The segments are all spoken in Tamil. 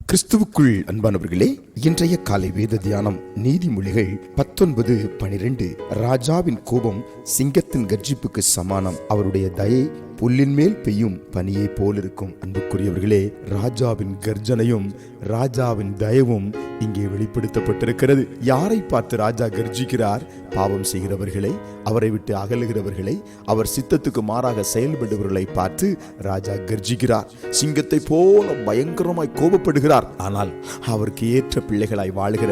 கிறிஸ்துவுக்குள் அன்பானவர்களே, இன்றைய காலை வேத தியானம் நீதிமொழிகள் 19:12. ராஜாவின் கோபம் சிங்கத்தின் கர்ஜிப்புக்கு சமானம், அவருடைய தயை புல்லின் மேல் பெய்யும் பனியை போலிருக்கும். அன்புக்குரியவர்களே, ராஜாவின் கர்ஜனையும் ராஜாவின் தயவும் இங்கே வெளிப்படுத்தப்பட்டிருக்கிறது. யாரை பார்த்து ராஜா கர்ஜிக்கிறார்? பாவம் செய்கிறவர்களை, அவரை விட்டு அகலுகிறவர்களை, அவர் சித்தத்துக்கு மாறாக செயல்படுபவர்களை பார்த்து ராஜா கர்ஜிக்கிறார். சிங்கத்தை போல பயங்கரமாய் கோபப்படுகிறார். ஆனால் அவருக்கு ஏற்ற பிள்ளைகளாய் வாழ்கிற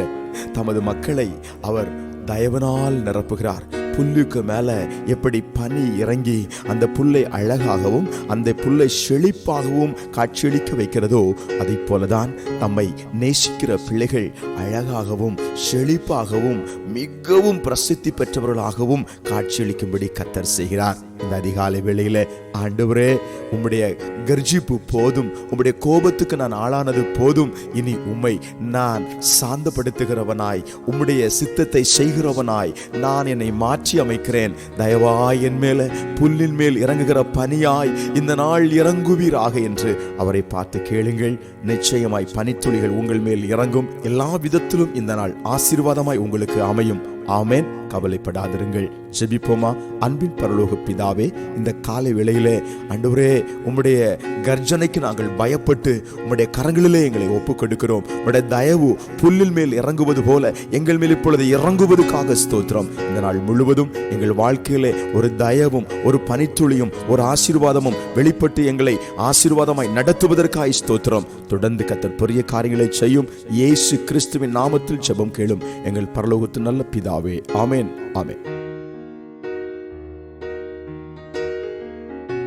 தமது மக்களை அவர் தயவனால் நிரப்புகிறார். புல்லுக்கு மேல எப்படி பனி இறங்கி அந்த புல்லை அழகாகவும் அந்த புல்லை செழிப்பாகவும் காட்சியளிக்க வைக்கிறதோ, அதை போலதான் நம்மை நேசிக்கிற பிள்ளைகள் அழகாகவும் செழிப்பாகவும் மிகவும் பிரசித்தி பெற்றவர்களாகவும் காட்சியளிக்கும்படி கர்த்தர் செய்கிறார். இந்த அதிகாலை வேளையில, ஆண்டவரே, உம்முடைய கர்ஜிப்பு போதும், உம்முடைய கோபத்துக்கு நான் ஆளானது போதும், இனி உம்மை நான் சாந்தப்படுத்துகிறவனாய், உம்முடைய சித்தத்தை செய்கிறவனாய் நான் என்னை மாற்றி அமைக்கிறேன். தயவாய் என் மேல புல்லின் மேல் இறங்குகிற பனியாய் இந்த நாள் இறங்குவீராக என்று அவரை பார்த்து கேளுங்கள். நிச்சயமாய் பனித்துளிகள் உங்கள் மேல் இறங்கும். எல்லா விதத்திலும் இந்த நாள் ஆசீர்வாதமாய் உங்களுக்கு அமையும். ஆமென். கவலைப்படாதிருங்கள். ஜெபிப்போமா? அன்பின் பரலோக பிதாவே, இந்த காலை வேளையிலே ஆண்டவரே, உம்முடைய கர்ஜனைக்கு நாங்கள் பயப்பட்டு உம்முடைய கரங்களிலே எங்களை ஒப்புக் கொடுக்கிறோம். உம்முடைய தயவு புல்லின் மேல் இறங்குவது போல எங்கள் மேல் இப்பொழுது இறங்குவதற்காக ஸ்தோத்திரம். இந்த நாள் முழுவதும் எங்கள் வாழ்க்கையிலே ஒரு தயவும் ஒரு பனித்துளியும் ஒரு ஆசீர்வாதமும் வெளிப்பட்டு எங்களை ஆசீர்வாதமாய் நடத்துவதற்காக ஸ்தோத்திரம். தொடர்ந்து கர்த்தர் பெரிய காரியங்களை செய்யும். இயேசு கிறிஸ்துவின் நாமத்தில் ஜெபம் கேளும் எங்கள் பரலோகத்தின் நல்ல பிதாவே. ஆமென். ஆமென்.